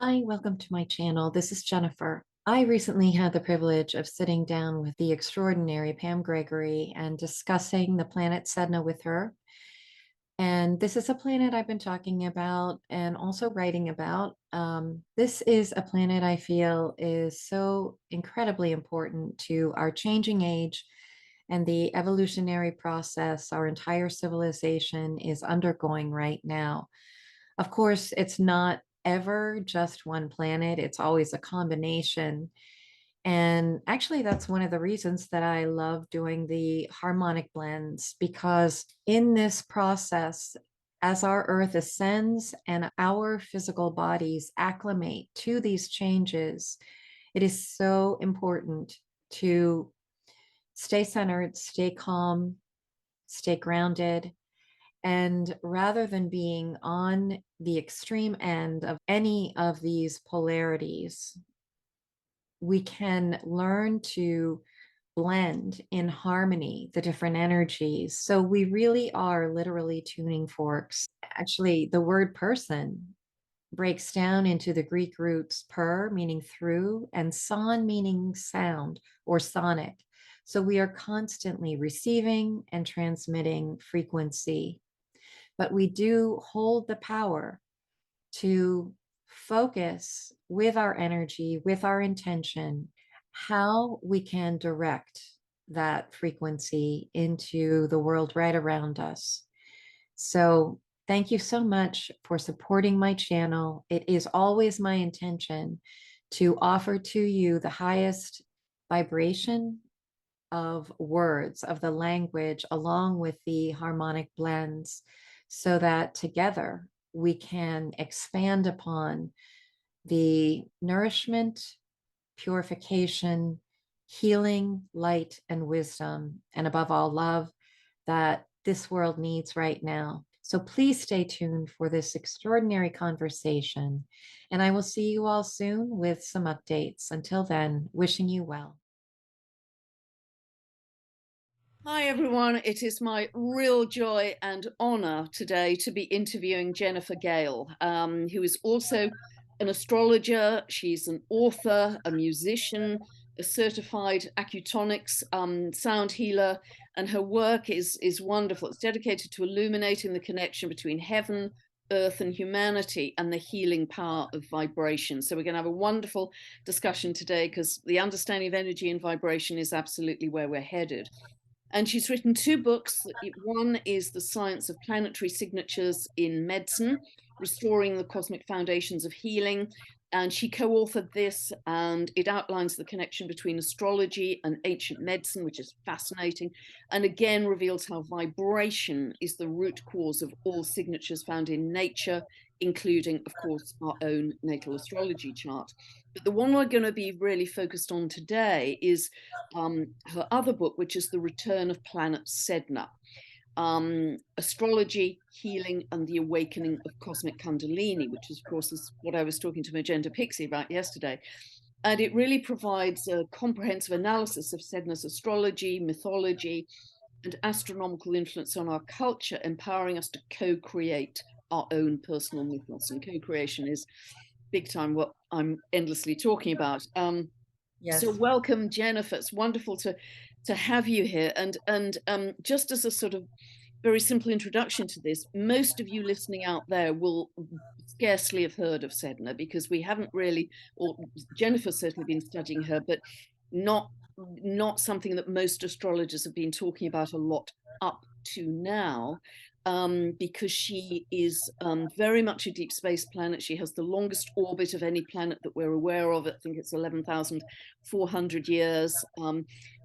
Hi, welcome to my channel. This is Jennifer. I recently had the privilege of sitting down with the extraordinary Pam Gregory and discussing the planet Sedna with her. And this is a planet I've been talking about and also writing about. This is a planet I feel is so incredibly important to our changing age and the evolutionary process our entire civilization is undergoing right now. Of course, it's not ever just one planet, it's always a combination. And actually, that's one of the reasons that I love doing the harmonic blends, because in this process, as our Earth ascends and our physical bodies acclimate to these changes, it is so important to stay centered, stay calm, stay grounded, and rather than being on the extreme end of any of these polarities, we can learn to blend in harmony the different energies. So we really are literally tuning forks. Actually, the word person breaks down into the Greek roots per, meaning through, and son, meaning sound or sonic. So we are constantly receiving and transmitting frequency, but we do hold the power to focus with our energy, with our intention, how we can direct that frequency into the world right around us. So, thank you so much for supporting my channel. It is always my intention to offer to you the highest vibration of words, of the language, along with the harmonic blends, so that together we can expand upon the nourishment, purification, healing, light, and wisdom, and above all, love that this world needs right now. So please stay tuned for this extraordinary conversation, and I will see you all soon with some updates. Until then, wishing you well. Hi, everyone. It is my real joy and honor today to be interviewing Jennifer Gale, who is also an astrologer. She's an author, a musician, a certified acutonics sound healer, and her work is wonderful. It's dedicated to illuminating the connection between heaven, earth, and humanity, and the healing power of vibration. So we're going to have a wonderful discussion today, because the understanding of energy and vibration is absolutely where we're headed. And she's written two books. One is The Science of Planetary Signatures in Medicine, Restoring the Cosmic Foundations of Healing. And she co-authored this, and it outlines the connection between astrology and ancient medicine, which is fascinating, and again reveals how vibration is the root cause of all signatures found in nature, including, of course, our own natal astrology chart. But the one we're going to be really focused on today is her other book, which is The Return of Planet Sedna, Astrology, Healing, and the Awakening of Cosmic Kundalini, which of course is what I was talking to Magenta Pixie about yesterday. And it really provides a comprehensive analysis of Sedna's astrology, mythology, and astronomical influence on our culture, empowering us to co-create our own personal mythos. And co-creation is big time what I'm endlessly talking about. So Yes. welcome, Jennifer. It's wonderful to have you here. And just as a sort of very simple introduction to this, most of you listening out there will scarcely have heard of Sedna, because we haven't really, or Jennifer's certainly been studying her, but not something that most astrologers have been talking about a lot up to now. Because she is very much a deep space planet. She has the longest orbit of any planet that we're aware of. I think it's 11,400 years.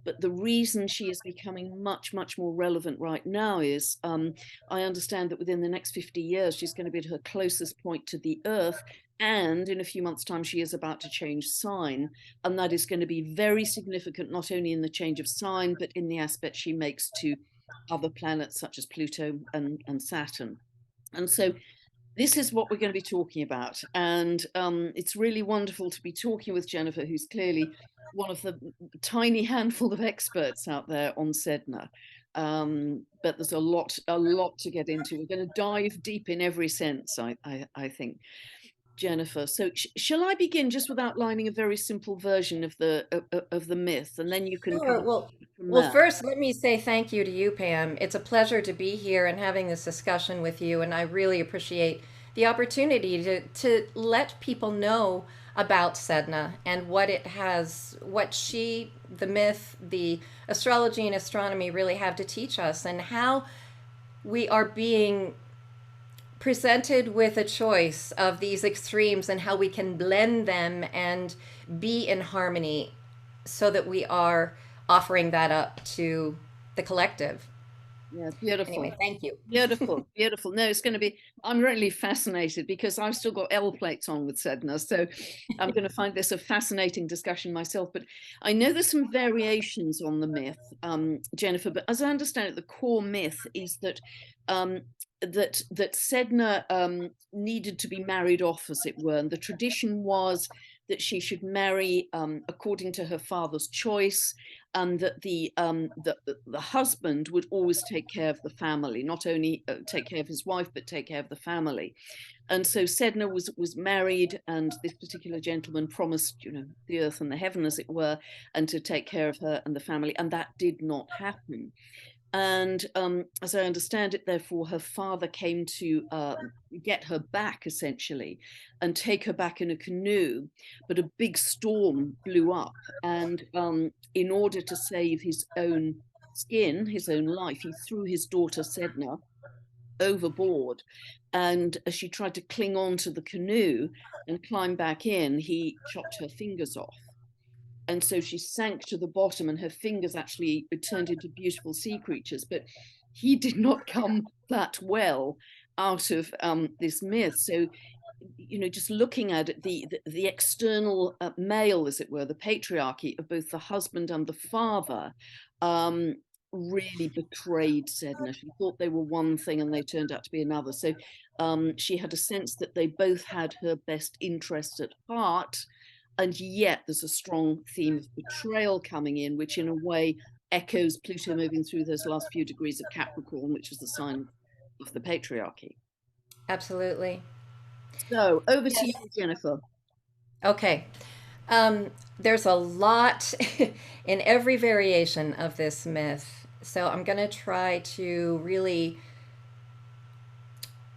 But the reason she is becoming much, much more relevant right now is I understand that within the next 50 years, she's going to be at her closest point to the Earth. And in a few months' time, she is about to change sign. And that is going to be very significant, not only in the change of sign, but in the aspect she makes to other planets such as Pluto and Saturn. And so this is what we're going to be talking about. And it's really wonderful to be talking with Jennifer, who's clearly one of the tiny handful of experts out there on Sedna. But there's a lot to get into. We're going to dive deep in every sense, I think. Jennifer. So shall I begin just with outlining a very simple version of the myth, and then you can kind Sure. of Well, from well, there. first, let me say thank you to you, Pam. It's a pleasure to be here and having this discussion with you, and I really appreciate the opportunity to let people know about Sedna and what it has, what she, the myth, the astrology and astronomy really have to teach us, and how we are being presented with a choice of these extremes and how we can blend them and be in harmony so that we are offering that up to the collective. Yeah, beautiful. Anyway, thank you. Beautiful, beautiful. No, it's going to be, I'm really fascinated because I've still got L plates on with Sedna. So I'm going to find this a fascinating discussion myself. But I know there's some variations on the myth, Jennifer, but as I understand it, the core myth is that that Sedna needed to be married off, as it were. And the tradition was that she should marry according to her father's choice, and that the husband would always take care of the family, not only take care of his wife, but take care of the family. And so Sedna was married, and this particular gentleman promised, you know, the earth and the heaven, as it were, and to take care of her and the family, and that did not happen. And as I understand it, therefore, her father came to get her back, essentially, and take her back in a canoe. But a big storm blew up. And in order to save his own skin, his own life, he threw his daughter Sedna overboard. And as she tried to cling on to the canoe and climb back in, he chopped her fingers off, and so she sank to the bottom, and her fingers actually turned into beautiful sea creatures. But he did not come that well out of this myth. So, you know, just looking at it, the external male, as it were, the patriarchy of both the husband and the father, um, really betrayed Sedna. She thought they were one thing and they turned out to be another. So she had a sense that they both had her best interests at heart, and yet there's a strong theme of betrayal coming in, which in a way echoes Pluto moving through those last few degrees of Capricorn, which is the sign of the patriarchy. Absolutely. So over to Yes. you, Jennifer. Okay. There's a lot in every variation of this myth. So I'm going to try to really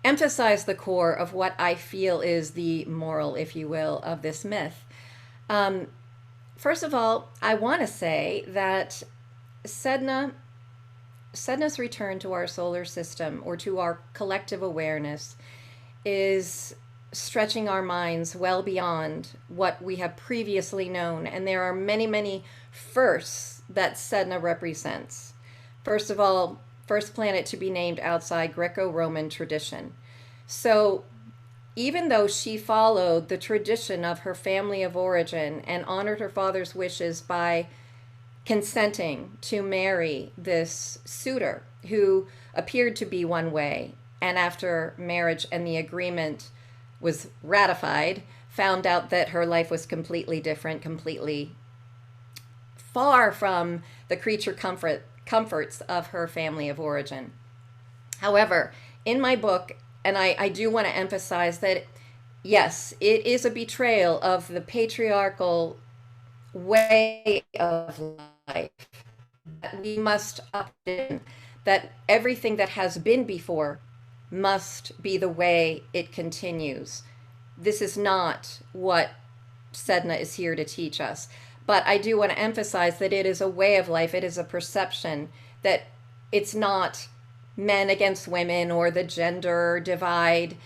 emphasize the core of what I feel is the moral, if you will, of this myth. Um, First of all, I want to say that Sedna, Sedna's return to our solar system or to our collective awareness is stretching our minds well beyond what we have previously known. And there are many, many firsts that Sedna represents. First of all, first planet to be named outside Greco-Roman tradition. So even though she followed the tradition of her family of origin and honored her father's wishes by consenting to marry this suitor who appeared to be one way, and after marriage and the agreement was ratified, found out that her life was completely different, completely far from the creature comforts of her family of origin. However, in my book, and I do want to emphasize that, yes, it is a betrayal of the patriarchal way of life. That we must opt in, that everything that has been before must be the way it continues. This is not what Sedna is here to teach us. But I do want to emphasize that it is a way of life, it is a perception, that it's not men against women or the gender divide.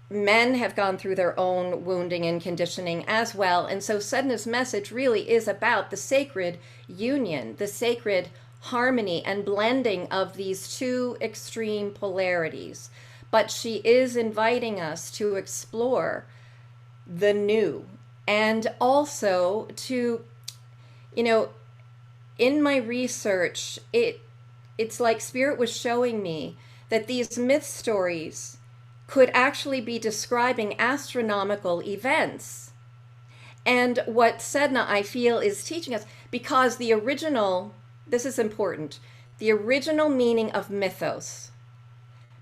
Men have gone through their own wounding and conditioning as well. And so Sedna's message really is about the sacred union, the sacred harmony and blending of these two extreme polarities. But she is inviting us to explore the new, and also to, you know, in my research, it's like Spirit was showing me that these myth stories could actually be describing astronomical events. And what Sedna, I feel, is teaching us, because the original, this is important, the original meaning of mythos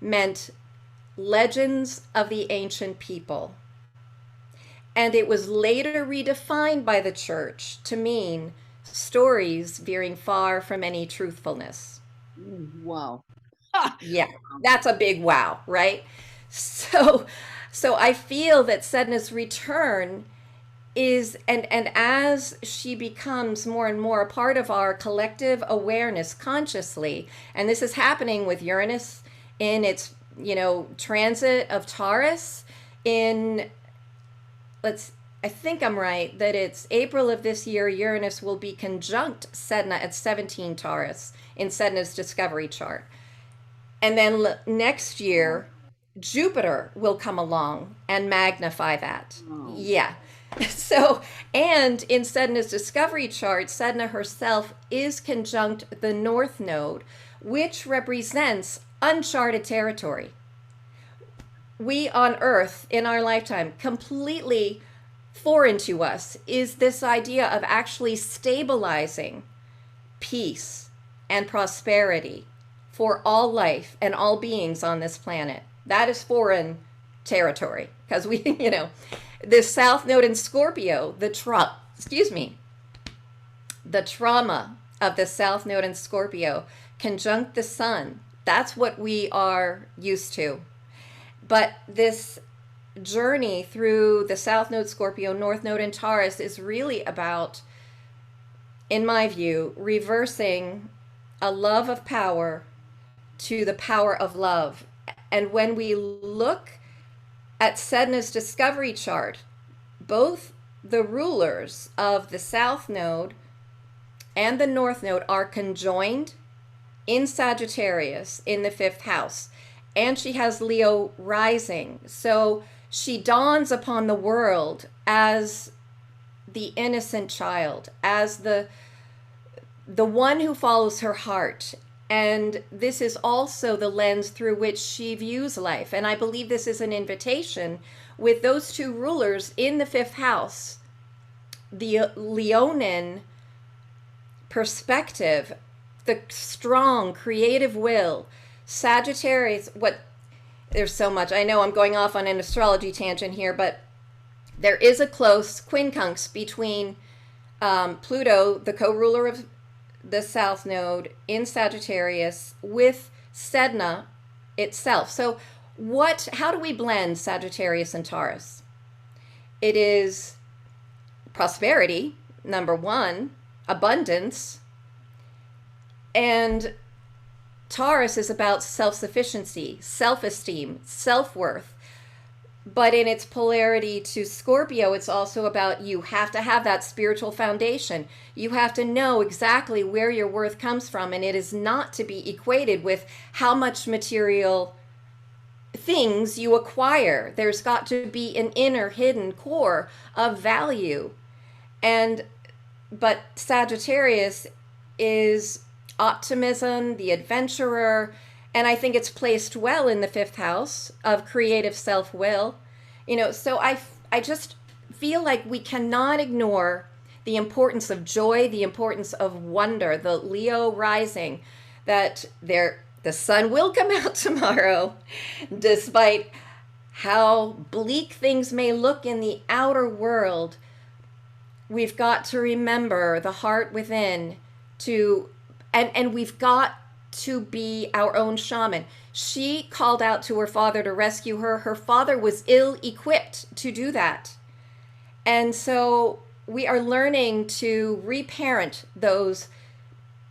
meant legends of the ancient people. And it was later redefined by the church to mean stories veering far from any truthfulness. Wow. Yeah, that's a big wow, right? So so I feel that Sedna's return is, and as she becomes more and more a part of our collective awareness consciously, and this is happening with Uranus in its, transit of Taurus in, let's, I think I'm right that it's April of this year. Uranus will be conjunct Sedna at 17 Taurus in Sedna's discovery chart. And then next year, Jupiter will come along and magnify that. Wow. Yeah. So, and in Sedna's discovery chart, Sedna herself is conjunct the North Node, which represents uncharted territory. We on Earth in our lifetime, completely foreign to us, is this idea of actually stabilizing peace and prosperity for all life and all beings on this planet. That is foreign territory because we, this South Node in Scorpio, the trauma of the South Node in Scorpio conjunct the Sun. That's what we are used to. But this journey through the South Node Scorpio, North Node in Taurus is really about, in my view, reversing a love of power to the power of love. And when we look at Sedna's discovery chart, both the rulers of the South Node and the North Node are conjoined in Sagittarius in the fifth house. And she has Leo rising. So she dawns upon the world as the innocent child, as the one who follows her heart. And this is also the lens through which she views life. And I believe this is an invitation with those two rulers in the fifth house, the Leonin perspective, the strong creative will. Sagittarius, there's so much. I know I'm going off on an astrology tangent here, but there is a close quincunx between Pluto, the co-ruler of the South Node in Sagittarius, with Sedna itself. So how do we blend Sagittarius and Taurus? It is prosperity, number one, abundance, and Taurus is about self-sufficiency, self-esteem, self-worth. But in its polarity to Scorpio, it's also about you have to have that spiritual foundation. You have to know exactly where your worth comes from, and it is not to be equated with how much material things you acquire. There's got to be an inner hidden core of value. But Sagittarius is optimism, the adventurer, and I think it's placed well in the fifth house of creative self-will. So I just feel like we cannot ignore the importance of joy, the importance of wonder, the Leo rising, that the sun will come out tomorrow, despite how bleak things may look in the outer world. We've got to remember the heart within and we've got to be our own shaman. She called out to her father to rescue her. Her father was ill-equipped to do that. And so we are learning to reparent those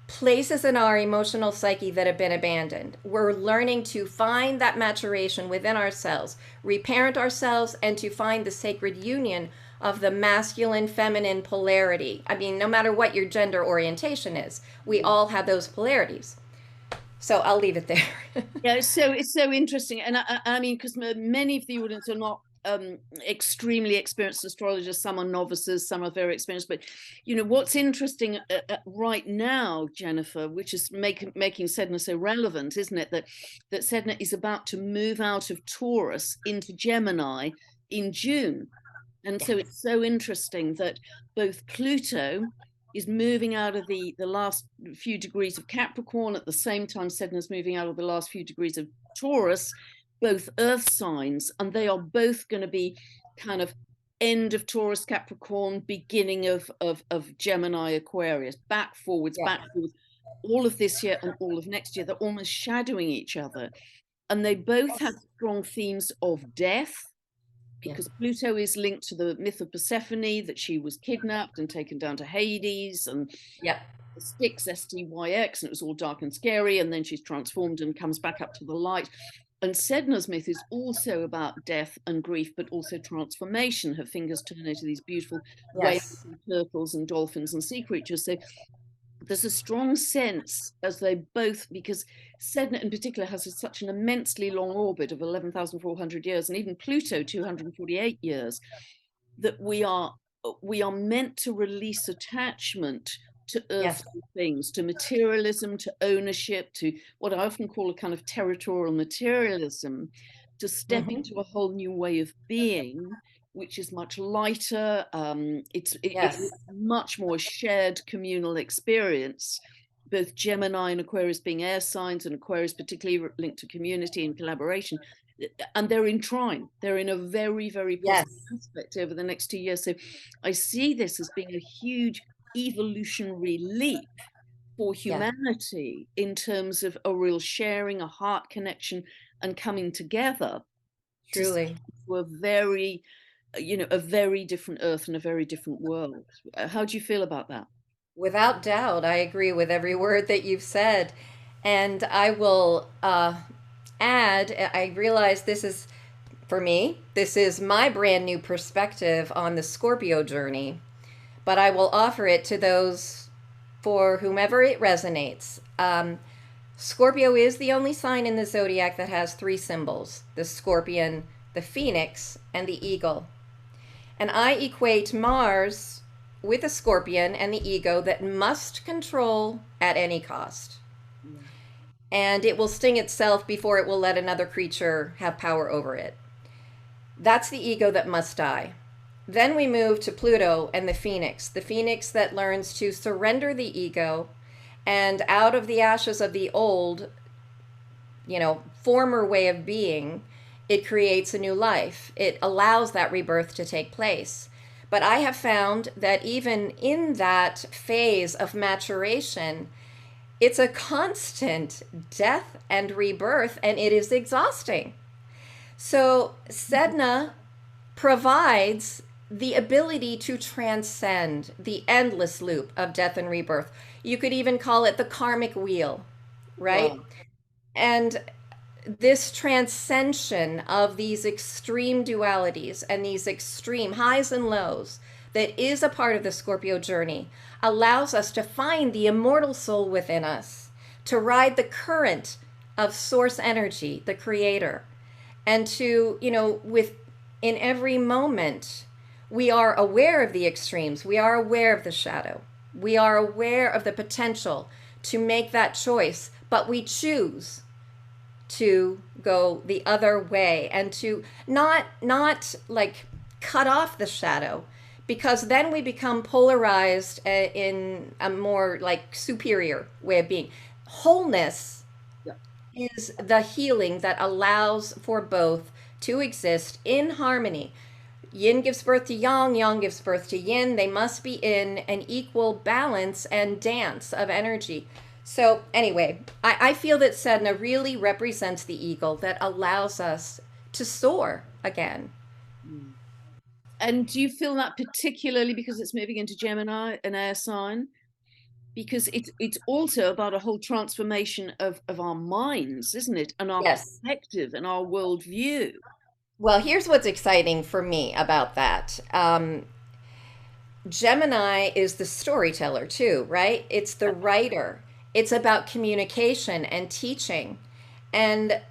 places in our emotional psyche that have been abandoned. We're learning to find that maturation within ourselves, reparent ourselves, and to find the sacred union of the masculine feminine polarity. I mean, no matter what your gender orientation is, we all have those polarities. So I'll leave it there. Yeah, it's so interesting. And I mean, because many of the audience are not extremely experienced astrologers, some are novices, some are very experienced, but what's interesting right now, Jennifer, which is making Sedna so relevant, isn't it, that Sedna is about to move out of Taurus into Gemini in June. And so it's so interesting that both Pluto is moving out of the last few degrees of Capricorn, at the same time Sedna's moving out of the last few degrees of Taurus, both earth signs, and they are both going to be kind of end of Taurus Capricorn, beginning of Gemini Aquarius, Yeah. back forwards, all of this year and all of next year. They're almost shadowing each other. And they both have Yes. strong themes of death, Yeah. because Pluto is linked to the myth of Persephone, that she was kidnapped and taken down to Hades, and Yep. Styx, STYX, and it was all dark and scary, and then she's transformed and comes back up to the light. And Sedna's myth is also about death and grief, but also transformation. Her fingers turn into these beautiful whales Yes. and turtles and dolphins and sea creatures. So there's a strong sense, as they both, because Sedna in particular has such an immensely long orbit of 11,400 years, and even Pluto 248 years, that we are meant to release attachment to Yes. earthly things, to materialism, to ownership, to what I often call a kind of territorial materialism, to step Hmm. into a whole new way of being, which is much lighter. It's Yes. much more shared communal experience. Both Gemini and Aquarius being air signs, and Aquarius particularly linked to community and collaboration, and they're entwined. They're in a very, very positive Yes. aspect over the next 2 years. So I see this as being a huge evolutionary leap for Yeah. humanity in terms of a real sharing, a heart connection, and coming together to step Truly. into a very, a very different earth and a very different world. How do you feel about that? Without doubt, I agree with every word that you've said. And I will add, I realize this is, for me, this is my brand new perspective on the Scorpio journey, but I will offer it to those for whomever it resonates. Scorpio is the only sign in the zodiac that has three symbols: the scorpion, the phoenix, and the eagle. And I equate Mars with a scorpion and the ego that must control at any cost. Yeah. And it will sting itself before it will let another creature have power over it. That's the ego that must die. Then we move to Pluto and the phoenix that learns to surrender the ego, and out of the ashes of the old, former way of being, it creates a new life. It allows that rebirth to take place. But I have found that even in that phase of maturation, it's a constant death and rebirth, and it is exhausting. So, Sedna provides the ability to transcend the endless loop of death and rebirth. You could even call it the karmic wheel, right? Wow. And this transcension of these extreme dualities and these extreme highs and lows that is a part of the Scorpio journey allows us to find the immortal soul within us, to ride the current of source energy, the creator, and to, with in every moment, we are aware of the extremes, we are aware of the shadow, we are aware of the potential to make that choice, but we choose to go the other way and to not like cut off the shadow, because then we become polarized in a more like superior way of being. Wholeness Yeah. is the healing that allows for both to exist in harmony. Yin gives birth to yang, yang gives birth to yin. They must be in an equal balance and dance of energy. So, anyway, I feel that Sedna really represents the eagle that allows us to soar again. Mm. And do you feel that particularly because it's moving into Gemini, an air sign? Because it's also about a whole transformation of our minds, isn't it? And our Yes. perspective and our worldview. Well, here's what's exciting for me about that. Gemini is the storyteller too, right? It's the writer. It's about communication and teaching. And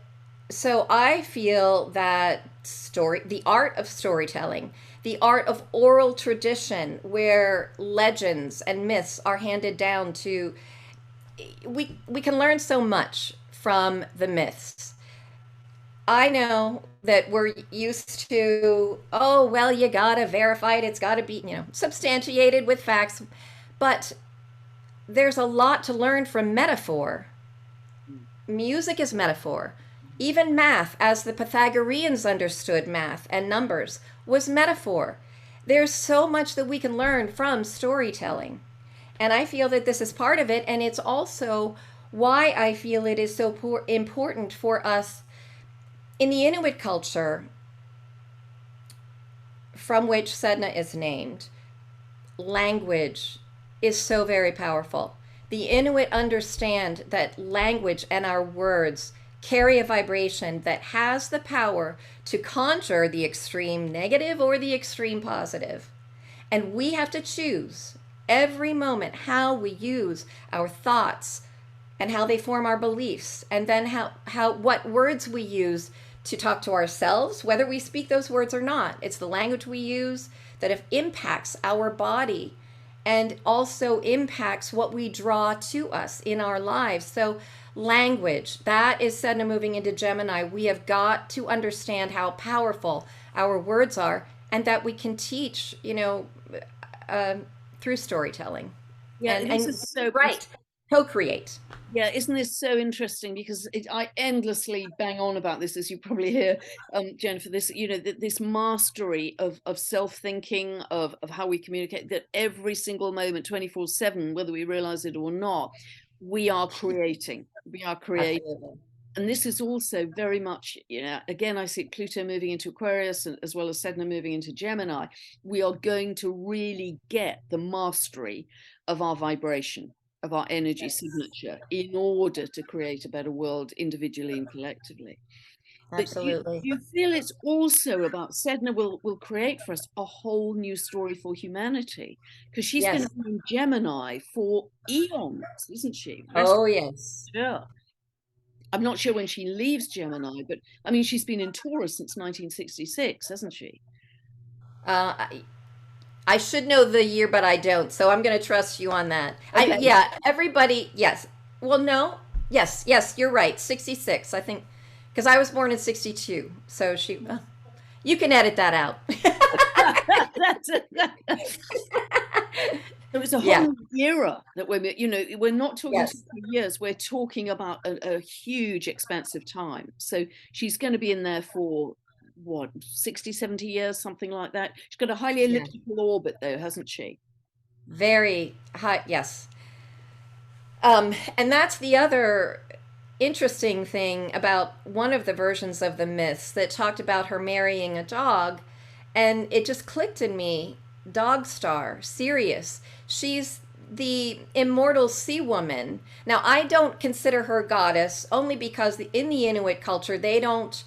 so I feel that the art of storytelling, the art of oral tradition, where legends and myths are handed down to, we can learn so much from the myths. I know that we're used to, oh, well, you gotta verify it. It's gotta be, substantiated with facts. But there's a lot to learn from metaphor. Mm. Music is metaphor. Even math, as the Pythagoreans understood math and numbers, was metaphor. there's so much that we can learn from storytelling. And I feel that this is part of it. And it's also why I feel it is so important for us in the Inuit culture, from which Sedna is named. Language is so very powerful. The Inuit understand that language and our words carry a vibration that has the power to conjure the extreme negative or the extreme positive. And we have to choose every moment how we use our thoughts and how they form our beliefs, and then how what words we use to talk to ourselves, whether we speak those words or not. It's the language we use that impacts our body and also impacts what we draw to us in our lives. So, language, that is Sedna moving into Gemini. We have got to understand how powerful our words are and that we can teach, through storytelling. Yeah, this And is so right, co-create. Yeah, isn't this so interesting? Because I endlessly bang on about this, as you probably hear, Jennifer. This, this mastery of self-thinking, of how we communicate. That every single moment, 24/7, whether we realize it or not, we are creating. We are creating. Absolutely. And this is also very much, again, I see Pluto moving into Aquarius, and as well as Sedna moving into Gemini. We are going to really get the mastery of our vibration, of our energy signature, in order to create a better world individually and collectively. But Absolutely. you feel it's also about Sedna will create for us a whole new story for humanity, because she's going Yes. to be in Gemini for eons, isn't she? Rest Oh, yes. sure. I'm not sure when she leaves Gemini, but I mean, she's been in Taurus since 1966, hasn't she? I should know the year, but I don't. So I'm going to trust you on that. Okay. Yeah, everybody, yes. Well, no. Yes, yes, you're right. 66, I think, because I was born in 62. So you can edit that out. It was a Yeah, whole era that we're not talking yes, 2 years, we're talking about a huge expansive time. So she's going to be in there for what, 60, 70 years, something like that. She's got a highly yeah. elliptical orbit though, hasn't she? Very high, yes. And that's the other interesting thing about one of the versions of the myths that talked about her marrying a dog. And it just clicked in me. Dog star, Sirius. She's the immortal sea woman. Now, I don't consider her goddess only because in the Inuit culture, they don't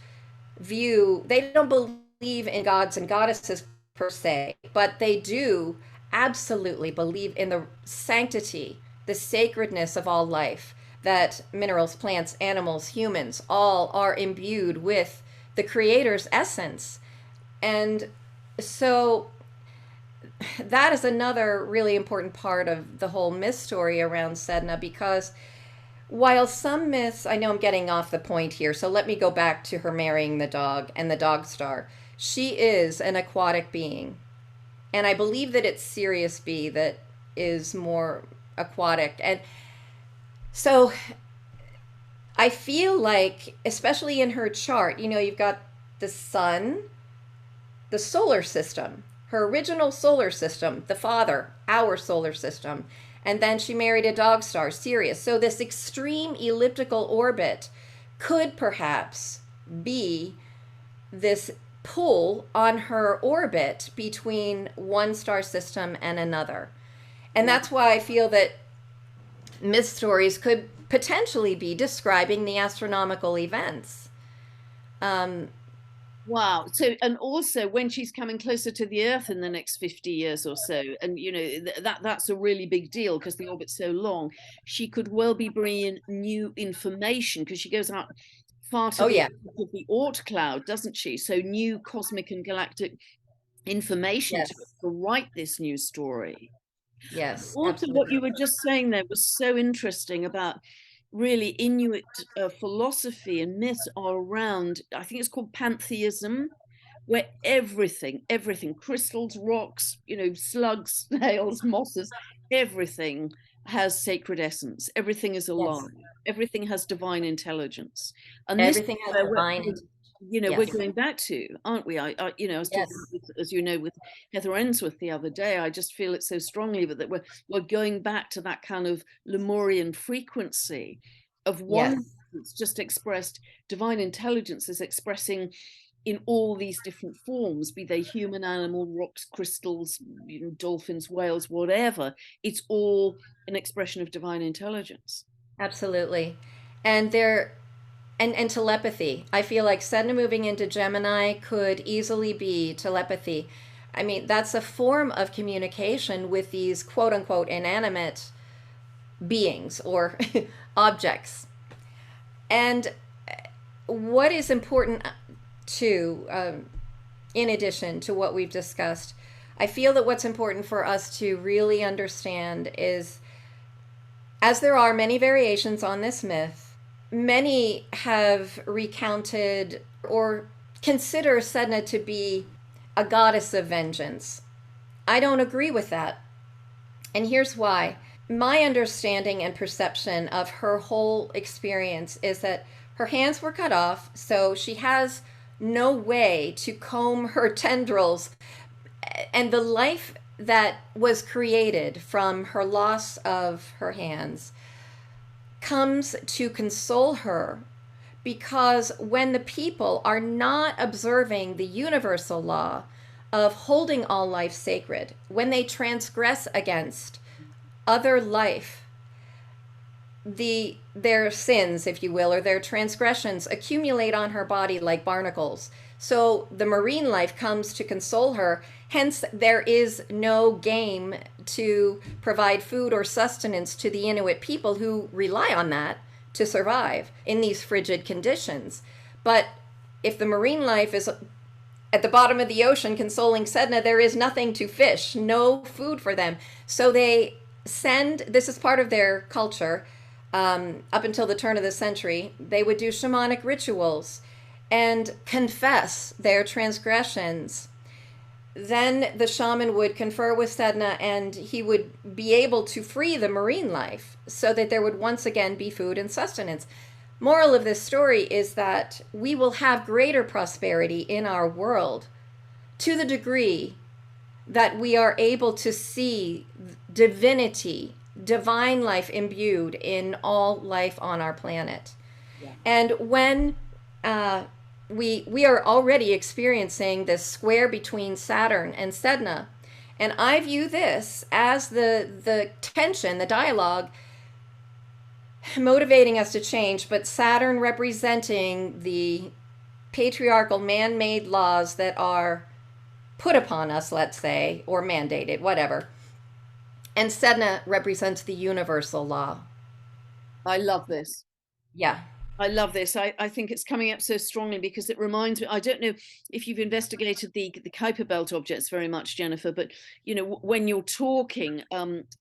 believe in gods and goddesses per se, but they do absolutely believe in the sanctity, the sacredness of all life, that minerals, plants, animals, humans all are imbued with the creator's essence. And so that is another really important part of the whole myth story around Sedna, because while some myths, I know I'm getting off the point here, so let me go back to her marrying the dog and the dog star. She is an aquatic being. And I believe that it's Sirius B that is more aquatic. And so I feel like, especially in her chart, you've got the sun, the solar system, her original solar system, the father, our solar system. And then she married a dog star, Sirius. So this extreme elliptical orbit could perhaps be this pull on her orbit between one star system and another. And that's why I feel that myth stories could potentially be describing the astronomical events. Wow. So, and also when she's coming closer to the Earth in the next 50 years or so, and that's a really big deal because the orbit's so long, she could well be bringing new information, because she goes out far to Oh, the yeah. edge of the Oort cloud, doesn't she? So new cosmic and galactic information to Yes. write this new story. Yes. Also, what Absolutely. you were just saying there was so interesting about really Inuit philosophy and myths are around, I think it's called pantheism, where everything, crystals, rocks, slugs, snails, mosses, everything has sacred essence. Everything is alive. Yes. Everything has divine intelligence. And this is Everything has where divine intelligence. you know, we're Yes. going back to, aren't we? You know, I was talking Yes. with, as you know, with Heather Ensworth the other day. I just feel it so strongly, but that we're going back to that kind of Lemurian frequency of one Yes. that's just expressed. Divine intelligence is expressing in all these different forms, be they human, animal, rocks, crystals, you know, dolphins, whales, whatever. It's all an expression of divine intelligence. Absolutely. And there and telepathy. I feel like Sedna moving into Gemini could easily be telepathy. I mean, that's a form of communication with these quote unquote inanimate beings or objects. And what is important too, in addition to what we've discussed, I feel that what's important for us to really understand is, as there are many variations on this myth, many have recounted or consider Sedna to be a goddess of vengeance. I don't agree with that. And here's why. My understanding and perception of her whole experience is that her hands were cut off, so she has no way to comb her tendrils. And the life that was created from her loss of her hands comes to console her, because when the people are not observing the universal law of holding all life sacred, when they transgress against other life, their sins, if you will, or their transgressions accumulate on her body like barnacles. So the marine life comes to console her. Hence, there is no game to provide food or sustenance to the Inuit people who rely on that to survive in these frigid conditions. But if the marine life is at the bottom of the ocean consoling Sedna, there is nothing to fish, no food for them. So they send, this is part of their culture, up until the turn of the century, they would do shamanic rituals and confess their transgressions. Then the shaman would confer with Sedna and he would be able to free the marine life so that there would once again be food and sustenance. Moral of this story is that we will have greater prosperity in our world to the degree that we are able to see divinity, divine life imbued in all life on our planet. Yeah. And when we are already experiencing this square between Saturn and Sedna, and I view this as the tension, the dialogue motivating us to change, but Saturn representing the patriarchal man-made laws that are put upon us, let's say, or mandated, whatever. And Sedna represents the universal law. I love this. Yeah. I love this. I think it's coming up so strongly because it reminds me. I don't know if you've investigated the Kuiper Belt objects very much, Jennifer, but you know, when you're talking,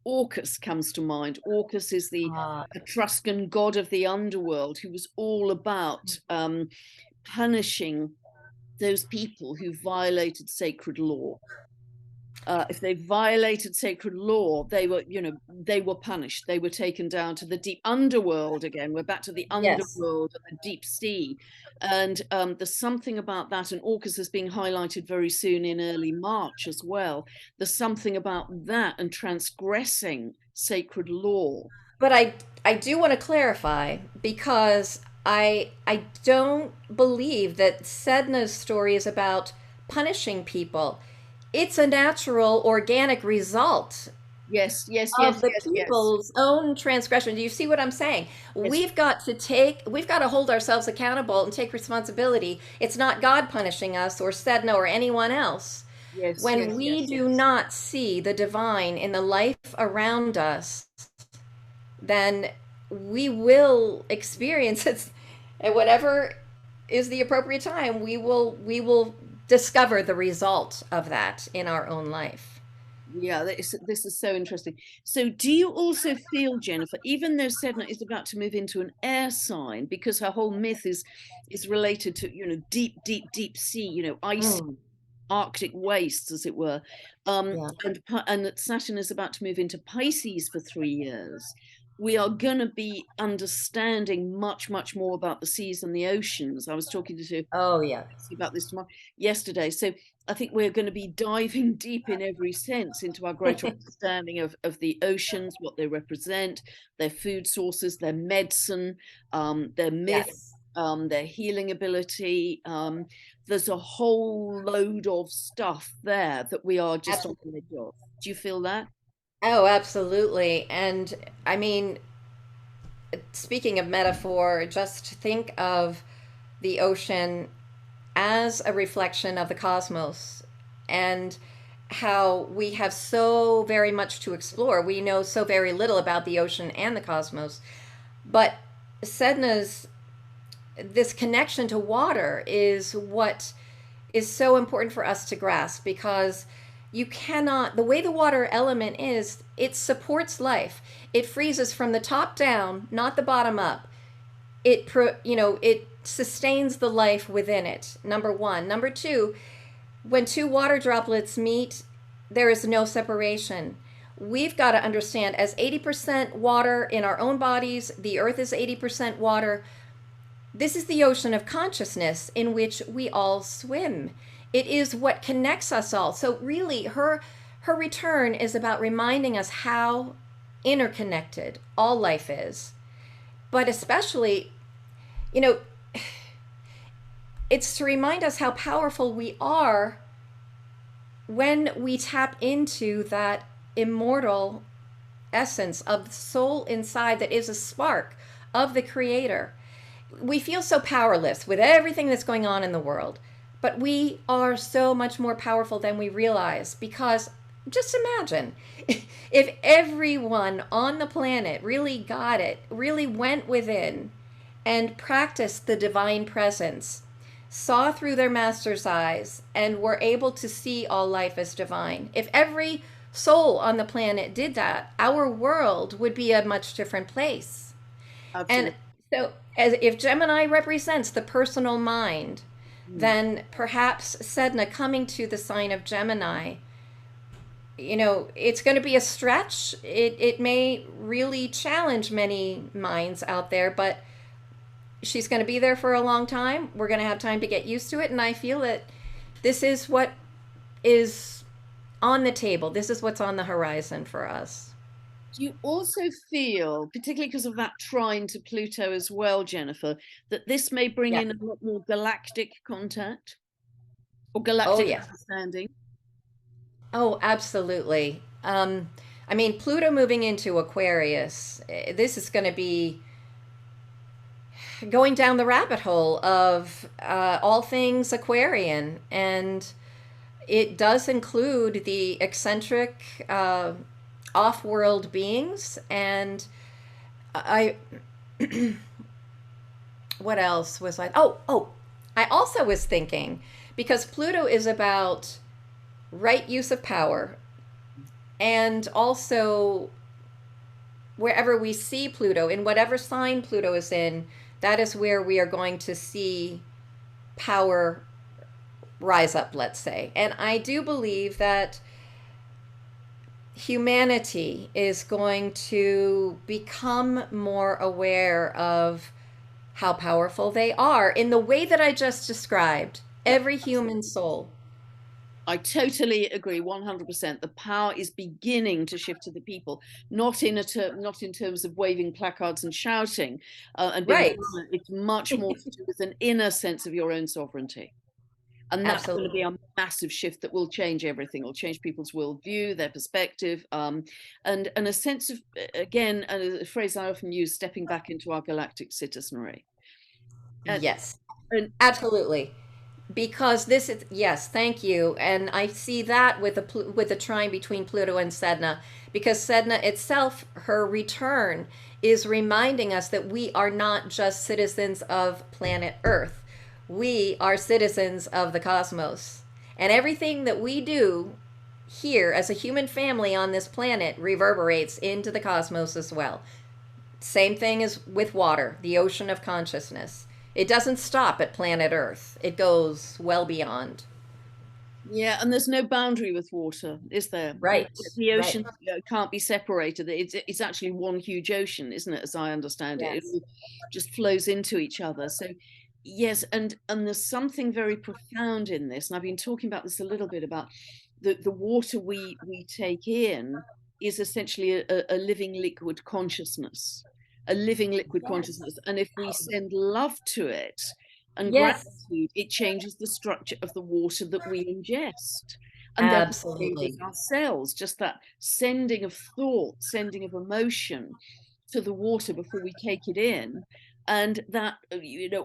Orcus comes to mind. Orcus is the Etruscan god of the underworld who was all about punishing those people who violated sacred law. If they violated sacred law, they were, you know, they were punished. They were taken down to the deep underworld again. We're back to the Yes. underworld and the deep sea. And there's something about that. And AUKUS is being highlighted very soon in early March as well. There's something about that and transgressing sacred law. But I do want to clarify, because I don't believe that Sedna's story is about punishing people. It's a natural, organic result Yes, yes, of yes, the yes, yes. people's own transgression. Do you see what I'm saying? Yes, We've got to hold ourselves accountable and take responsibility. It's not God punishing us or Sedna or anyone else. yes, When yes, we yes, do yes. not see the divine in the life around us, then we will experience it at whatever is the appropriate time. We will discover the result of that in our own life. Yeah, this is so interesting. So, do you also feel, Jennifer, even though Sedna is about to move into an air sign, because her whole myth is related to, you know, deep, deep, deep sea, you know, icy Mm, Arctic wastes, as it were, yeah. and that Saturn is about to move into Pisces for 3 years. we are going to be understanding much, much more about the seas and the oceans. I was talking to Oh, yeah. about this tomorrow yesterday. So I think we're going to be diving deep in every sense into our greater understanding of the oceans, what they represent, their food sources, their medicine, their myth, Yes. their healing ability. There's a whole load of stuff there that we are just on Absolutely. the edge of. Do you feel that? Oh, absolutely. And I mean, speaking of metaphor, just think of the ocean as a reflection of the cosmos and how we have so very much to explore. We know so very little about the ocean and the cosmos. But Sedna's this connection to water is what is so important for us to grasp because you cannot, the way the water element is, it supports life. It freezes from the top down, not the bottom up. It sustains the life within it. Number one. Number two, when two water droplets meet, there is no separation. We've got to understand as 80% water in our own bodies, the earth is 80% water. This is the ocean of consciousness in which we all swim. It is what connects us all. So really her return is about reminding us how interconnected all life is. But especially, you know, it's to remind us how powerful we are when we tap into that immortal essence of the soul inside that is a spark of the creator. We feel so powerless with everything that's going on in the world, but we are so much more powerful than we realize because just imagine if everyone on the planet really got it, really went within and practiced the divine presence, saw through their master's eyes, and were able to see all life as divine. If every soul on the planet did that, our world would be a much different place. And Absolutely. so, as if Gemini represents the personal mind, Mm. then perhaps Sedna coming to the sign of Gemini, it's going to be a stretch. It may really challenge many minds out there, but she's going to be there for a long time. We're going to have time to get used to it. And I feel that this is what is on the table. This is what's on the horizon for us. Do you also feel, particularly because of that trine to Pluto as well, Jennifer, that this may bring Yeah. in a lot more galactic contact or Oh, galactic yes. understanding? Oh, absolutely. I mean, Pluto moving into Aquarius, this is going to be going down the rabbit hole of all things Aquarian. And it does include the eccentric, off world beings. And I, what else was I? Oh, I also was thinking because Pluto is about right use of power and also wherever we see Pluto, in whatever sign Pluto is in, that is where we are going to see power rise up, let's say. And I do believe that humanity is going to become more aware of how powerful they are in the way that I just described. Yeah, Every human soul. I totally agree, 100%. The power is beginning to shift to the people, not in terms of waving placards and shouting and being Right. violent. It's much more to do with an inner sense of your own sovereignty. And that's going to be Absolutely. a massive shift that will change everything. It will change people's worldview, their perspective, and a sense of, again, a phrase I often use, stepping back into our galactic citizenry. And, Yes. and Absolutely. Because this is, yes, thank you. And I see that with the trine between Pluto and Sedna, because Sedna itself, her return is reminding us that we are not just citizens of planet Earth. We are citizens of the cosmos. And everything that we do here as a human family on this planet reverberates into the cosmos as well. Same thing as with water, the ocean of consciousness. It doesn't stop at planet Earth, it goes well beyond. Yeah, and there's no boundary with water, is there? Right, The right. ocean can't be separated. It's actually one huge ocean, isn't it? As I understand it, it Yes. all just flows into each other. So, yes, and there's something very profound in this. And I've been talking about this a little bit about the water we take in is essentially a living liquid consciousness, a living liquid Yes. consciousness. And if we send love to it and Yes, gratitude, it changes the structure of the water that we ingest. And then with absolutely. our cells, just that sending of thought, sending of emotion to the water before we take it in. And that,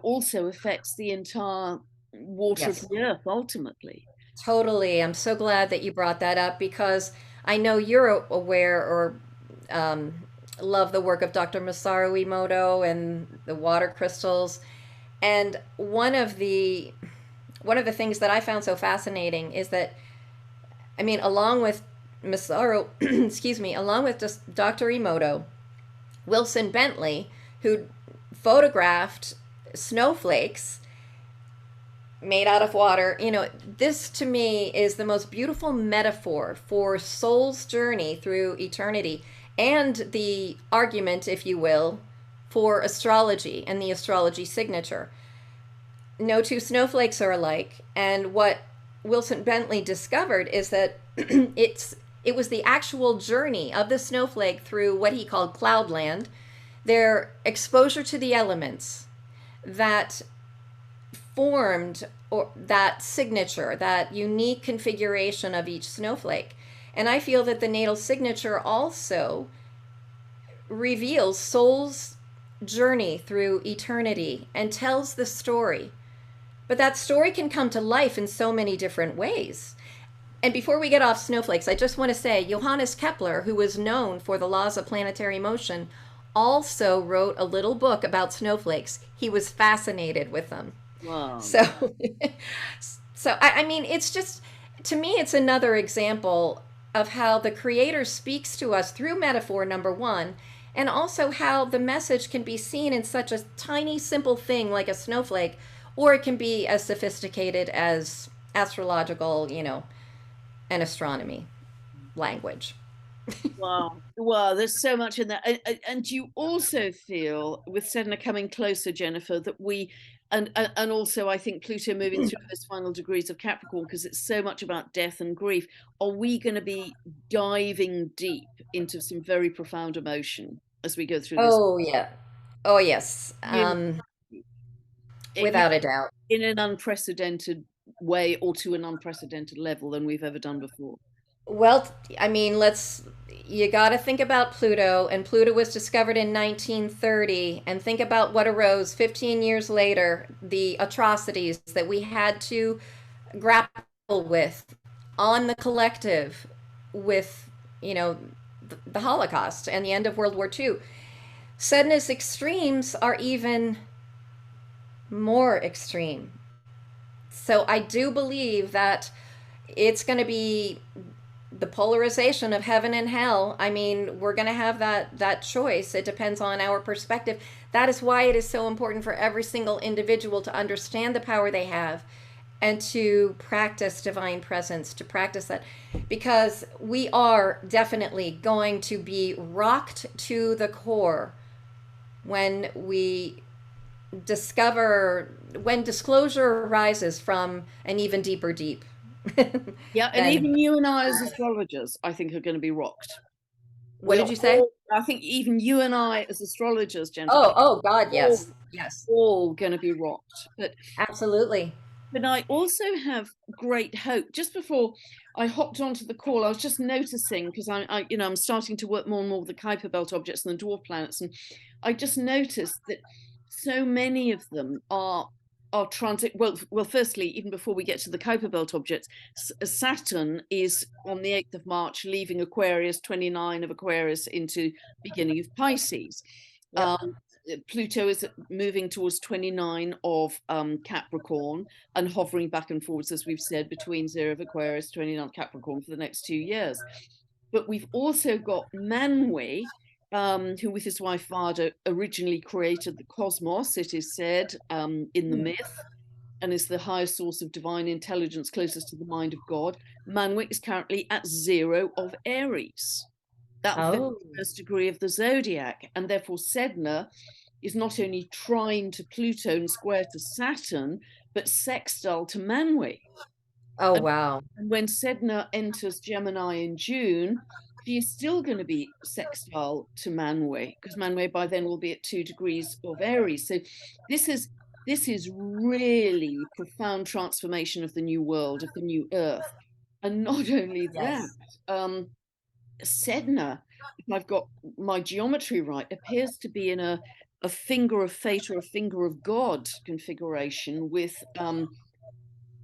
also affects the entire water of Yes. the earth ultimately. Totally. I'm so glad that you brought that up because I know you're aware or um, love the work of Dr. Masaru Emoto and the water crystals. And one of the things that I found so fascinating is that, I mean, along with Masaru, excuse me, along with just Dr. Emoto, Wilson Bentley, who photographed snowflakes made out of water. This to me is the most beautiful metaphor for soul's journey through eternity and the argument, if you will, for astrology and the astrology signature. No two snowflakes are alike. And what Wilson Bentley discovered is that it was the actual journey of the snowflake through what he called cloudland, their exposure to the elements that formed or that signature, that unique configuration of each snowflake. And I feel that the natal signature also reveals soul's journey through eternity and tells the story. But that story can come to life in so many different ways. And before we get off snowflakes, I just want to say Johannes Kepler, who was known for the laws of planetary motion, also wrote a little book about snowflakes. He was fascinated with them. Wow. So, so I mean, it's just, to me, it's another example of how the Creator speaks to us through metaphor, number one, and also how the message can be seen in such a tiny, simple thing like a snowflake, or it can be as sophisticated as astrological, and astronomy language. Wow. Wow, there's so much in that. And you also feel with Sedna coming closer, Jennifer, that we and also I think Pluto moving through those final degrees of Capricorn, because it's so much about death and grief. Are we going to be diving deep into some very profound emotion as we go through this? Oh, yeah. Oh, yes. You know, you Without a doubt. in an unprecedented way or to an unprecedented level than we've ever done before. Well, I mean, you got to think about Pluto, and Pluto was discovered in 1930, and think about what arose 15 years later, the atrocities that we had to grapple with on the collective with, the Holocaust and the end of World War II. Sedna's extremes are even more extreme. So I do believe that it's going to be the polarization of heaven and hell. I mean, we're going to have that choice. It depends on our perspective. That is why it is so important for every single individual to understand the power they have and to practice divine presence, to practice that, because we are definitely going to be rocked to the core when we discover when disclosure arises from an even deeper deep. Yeah, and Then even you and I as astrologers, I think, are going to be rocked. what We're did you say? all, I think even you and I as astrologers, Jennifer, Oh God, all, yes. Yes. all going to be rocked. Absolutely. But I also have great hope. Just before I hopped onto the call, I was just noticing, because I'm starting to work more and more with the Kuiper Belt objects and the dwarf planets, and I just noticed that so many of them are transit. Well, firstly, even before we get to the Kuiper Belt objects, Saturn is on the 8th of March, leaving Aquarius, 29 of Aquarius, into beginning of Pisces. Yep. Um, Pluto is moving towards 29 of Capricorn and hovering back and forwards, as we've said, between 0 of Aquarius, 29 Capricorn for the next 2 years. But we've also got Manwe, who with his wife Vada originally created the cosmos, it is said, in the myth. and is the highest source of divine intelligence closest to the mind of God. Manwe is currently at 0 of Aries. That's the Oh, first degree of the zodiac. And therefore, Sedna is not only trine to Pluto and square to Saturn, but sextile to Manwe. oh, And wow. when Sedna enters Gemini in June, she is still going to be sextile to Manwe, because Manwe by then will be at 2 degrees of Aries. So this is this is really profound transformation of the new world, of the new earth. And not only that, Yes. Sedna, if I've got my geometry right, appears to be in a finger of fate or a finger of God configuration with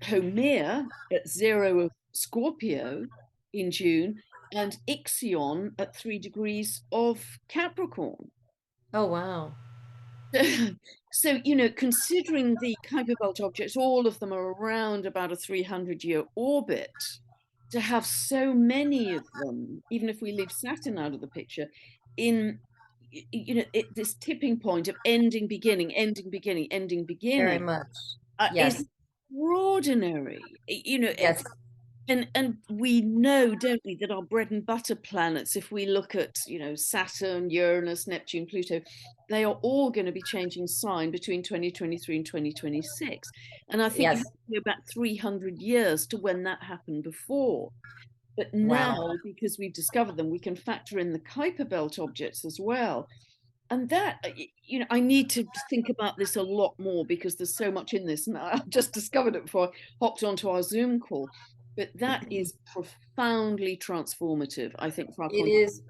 Homer at 0 of Scorpio in June and Ixion at 3 degrees of Capricorn. Oh, wow. So, considering the Kuiper Belt objects, all of them are around about a 300-year orbit, to have so many of them, even if we leave Saturn out of the picture, in this tipping point of ending, beginning, ending, beginning, ending, Very beginning, much. is Yes. extraordinary. Yes. And we know, don't we, that our bread and butter planets, if we look at, Saturn, Uranus, Neptune, Pluto, they are all going to be changing sign between 2023 and 2026. And I think you Yes. have to go back 300 years to when that happened before. But Wow. now, because we've discovered them, we can factor in the Kuiper Belt objects as well. And that, I need to think about this a lot more because there's so much in this. And I just discovered it before I hopped onto our Zoom call. But that is profoundly transformative, I think, for our It consciousness. is.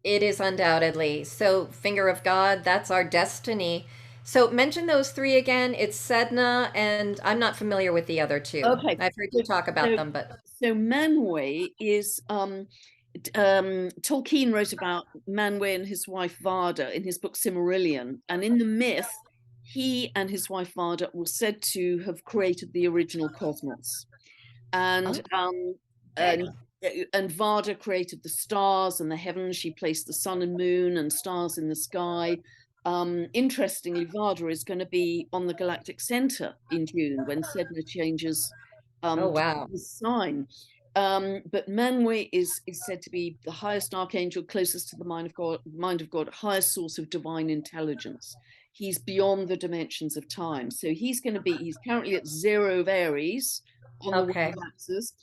It is undoubtedly. So, finger of God, that's our destiny. So, mention those three again. It's Sedna, and I'm not familiar with the other two. Okay. I've heard So, you talk about so, them, but so Manwe is Tolkien wrote about Manwe and his wife Varda in his book Silmarillion, and in the myth, he and his wife Varda were said to have created the original cosmos, and oh, um, okay. and and Varda created the stars and the heavens. She placed the sun and moon and stars in the sky. Interestingly, Varda is going to be on the galactic center in June when Sedna changes Oh, to wow. the sign. But Manwe is said to be the highest archangel, closest to the mind of God, highest source of divine intelligence. He's beyond the dimensions of time. So he's currently at 0 of Aries on the Okay. world axis,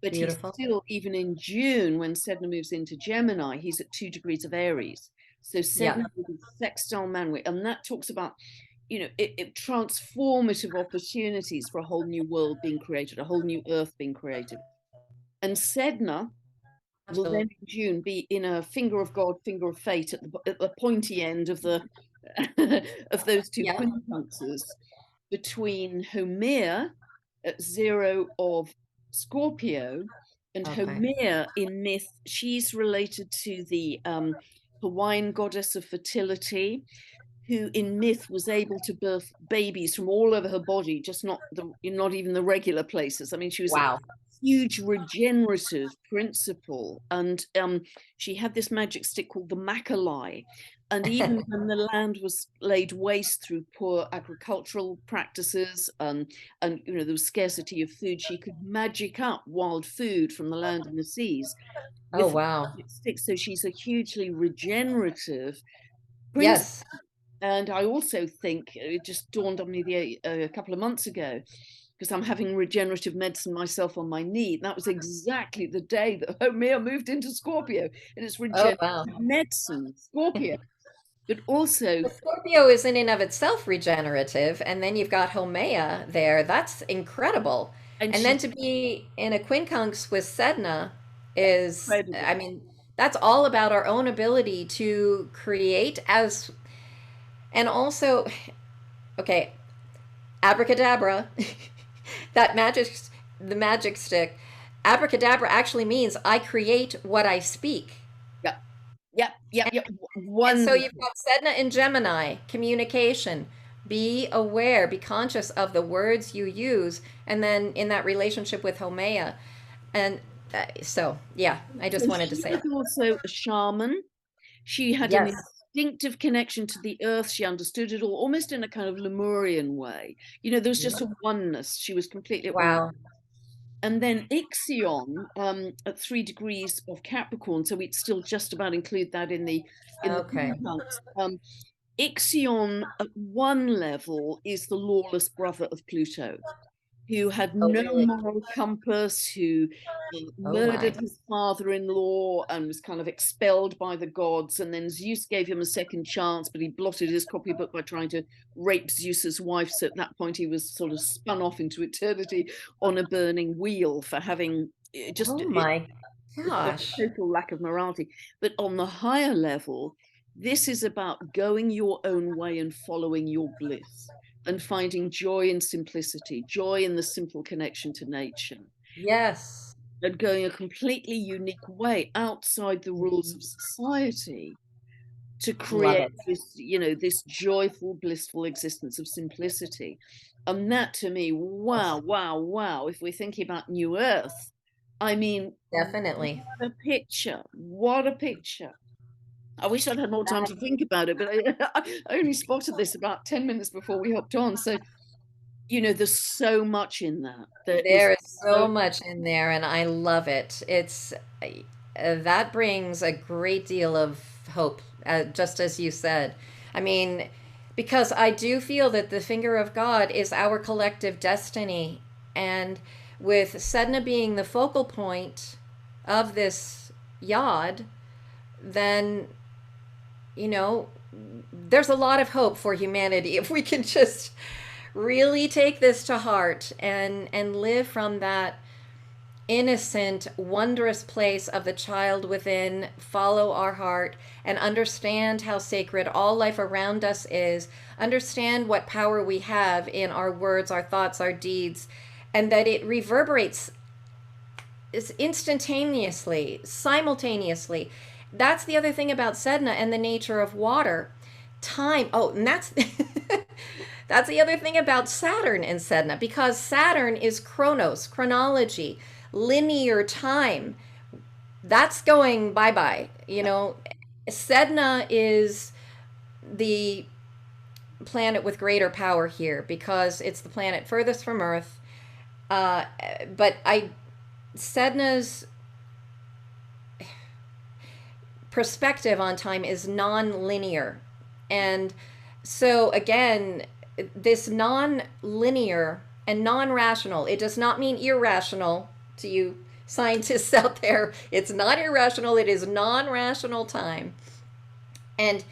but he's Beautiful. still, even in June, when Sedna moves into Gemini, he's at 2 degrees of Aries. So Yeah. Sedna will be sextile Manwe, and that talks about transformative opportunities for a whole new world being created, a whole new earth being created. And Sedna will then Absolutely. in June be in a finger of God, finger of fate at the pointy end of the of those two Yeah. quincunxes between Homer at 0 of Scorpio, and Okay. Homer in myth, she's related to the Hawaiian goddess of fertility, who in myth was able to birth babies from all over her body, just not even the regular places. I mean, she was a Wow. huge regenerative principle, and she had this magic stick called the Makalai. And even when the land was laid waste through poor agricultural practices, and there was scarcity of food, she could magic up wild food from the land and the seas Oh, with the wow. magic stick. So she's a hugely regenerative principle. Yes. And I also think it just dawned on me a couple of months ago, because I'm having regenerative medicine myself on my knee. That was exactly the day that Homer moved into Scorpio, and it's Oh, regenerative wow. medicine, Scorpio. But also, The Scorpio is in and of itself regenerative, and then you've got Homea there. That's incredible. and And then she's to be in a quincunx with Sedna is, incredible. I mean, that's all about our own ability to create as, and also, okay, abracadabra, that the magic stick. Abracadabra actually means I create what I speak. Yeah, yeah, yeah, yeah. And so you've Wonderful. got Sedna and Gemini, communication. Be aware, be conscious of the words you use, and then in that relationship with Homea. And so, yeah, I So just wanted to she say was that. also a shaman. She had an Yes. instinctive connection to the earth. She understood it all almost in a kind of Lemurian way. You know, there was just Yep. a oneness. She was completely at one. Wow. And then Ixion at 3 degrees of Capricorn, so we'd still just about include that in the Okay. punks. Ixion at one level is the lawless brother of Pluto, who had Oh, no really? moral compass, who Oh, my. murdered his father-in-law and was kind of expelled by the gods. And then Zeus gave him a second chance, but he blotted his copybook by trying to rape Zeus's wife. So at that point, he was sort of spun off into eternity on a burning wheel for having just Oh, my a gosh. total lack of morality. But on the higher level, this is about going your own way and following your bliss and finding joy in simplicity, joy in the simple connection to nature, Yes. and going a completely unique way outside the rules of Mhm. society to Love create it. this, you know, this joyful, blissful existence of simplicity. And that to me, Yes, wow, wow, wow. If we're thinking about New Earth, I mean, definitely. what a picture. What a picture. I wish I'd had more time to think about it, but I only spotted this about 10 minutes before we hopped on. So, you know, there's so much in that. There is There is so, so much in there, and I love it. It's that brings a great deal of hope, just as you said. I mean, because I do feel that the finger of God is our collective destiny, and with Sedna being the focal point of this yod, then you know, there's a lot of hope for humanity if we can just really take this to heart and live from that innocent, wondrous place of the child within, follow our heart, and understand how sacred all life around us is, understand what power we have in our words, our thoughts, our deeds, and that it reverberates instantaneously, simultaneously. That's the other thing about Sedna and the nature of water. Time. Oh, and that's that's the other thing about Saturn and Sedna, because Saturn is chronos, chronology, linear time. That's going bye bye. You know, Sedna is the planet with greater power here because it's the planet furthest from Earth. Uh, but Sedna's perspective on time is non-linear. And so again, this non-linear and non-rational, it does not mean irrational to you scientists out there. It's not irrational, it is non-rational time. And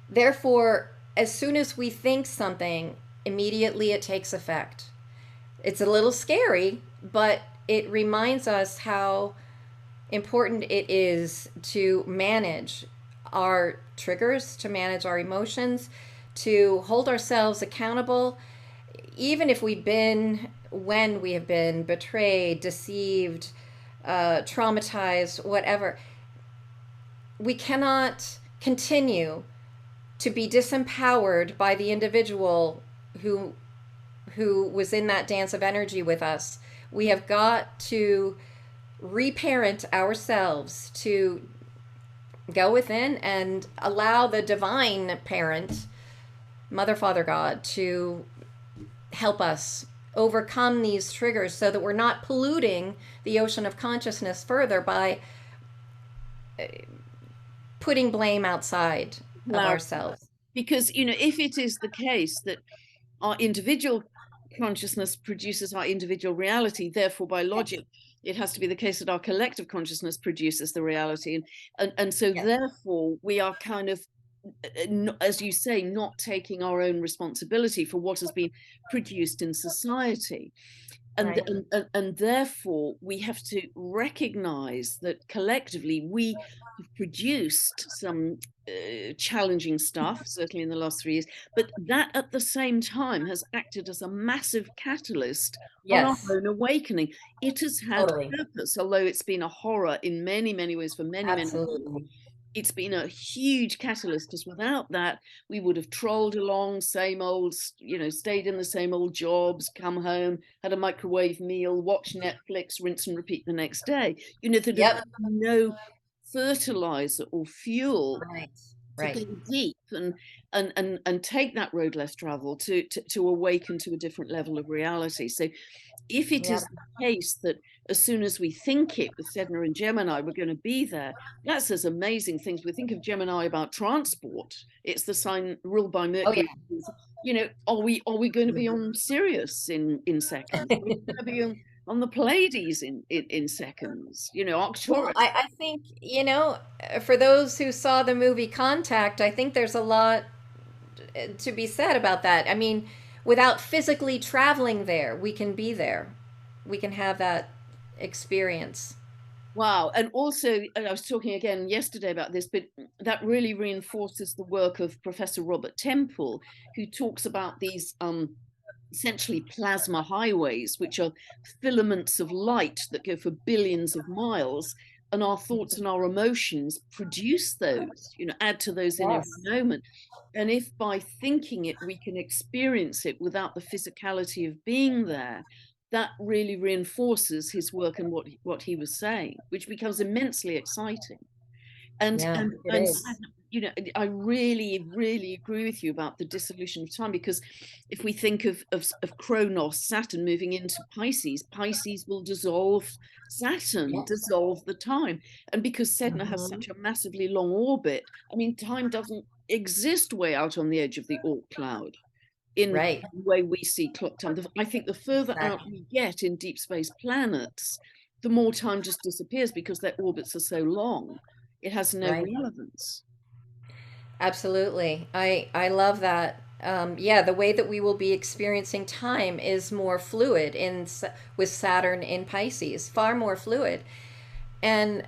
therefore, as soon as we think something, immediately it takes effect. It's a little scary, but it reminds us how important it is to manage our triggers, to manage our emotions, to hold ourselves accountable, even if we've been, when we have been betrayed, deceived, traumatized, whatever. We cannot continue to be disempowered by the individual who was in that dance of energy with us. We have got to reparent ourselves, to go within and allow the divine parent, Mother, Father, God, to help us overcome these triggers so that we're not polluting the ocean of consciousness further by putting blame outside of ourselves. because, you know, if it is the case that our individual consciousness produces our individual reality, therefore by Yes. logic it has to be the case that our collective consciousness produces the reality, and so Yes. therefore we are kind of, as you say, not taking our own responsibility for what has been produced in society. Right. And therefore we have to recognize that collectively we have produced some challenging stuff, certainly in the last 3 years, but that at the same time has acted as a massive catalyst on our Yes. own awakening. It has had Totally. purpose, although it's been a horror in many, many ways for many, many people. Absolutely. It's been a huge catalyst, because without that we would have trolled along, same old, you know, stayed in the same old jobs, come home, had a microwave meal, watch Netflix, rinse and repeat the next day. You know, there'd have Yep. been no fertilizer or fuel Right. to go Right. deep and take that road less traveled to awaken to a different level of reality. So if it Yep. is the case that as soon as we think it with Sedna and Gemini, we're going to be there, that says amazing things. We think of Gemini about transport. It's the sign ruled by Oh yeah. Mercury. You know, are we going to be on Sirius in seconds? Are we going to be on the Pleiades in seconds? You know, Well, Arcturus. I think, for those who saw the movie Contact, I think there's a lot to be said about that. I mean, without physically traveling there, we can be there. We can have that experience. Wow. And also, I was talking again yesterday about this, but that really reinforces the work of Professor Robert Temple, who talks about these essentially plasma highways, which are filaments of light that go for billions of miles. And our thoughts and our emotions produce those, you know, add to those in every Yes. moment. And if by thinking it, we can experience it without the physicality of being there, that really reinforces his work and what he was saying, which becomes immensely exciting. And Yeah, and it and is. you know, I really agree with you about the dissolution of time, because if we think of Kronos, Saturn moving into Pisces, Pisces will dissolve Saturn, Yes. dissolve the time. And because Sedna has Mhm. such a massively long orbit, I mean, time doesn't exist way out on the edge of the Oort cloud in Right. the way we see clock time. I think the further out Exactly. we get in deep space planets, the more time just disappears because their orbits are so long. It has no Right. relevance. Absolutely. I love that. Yeah, the way that we will be experiencing time is more fluid with Saturn in Pisces, far more fluid. And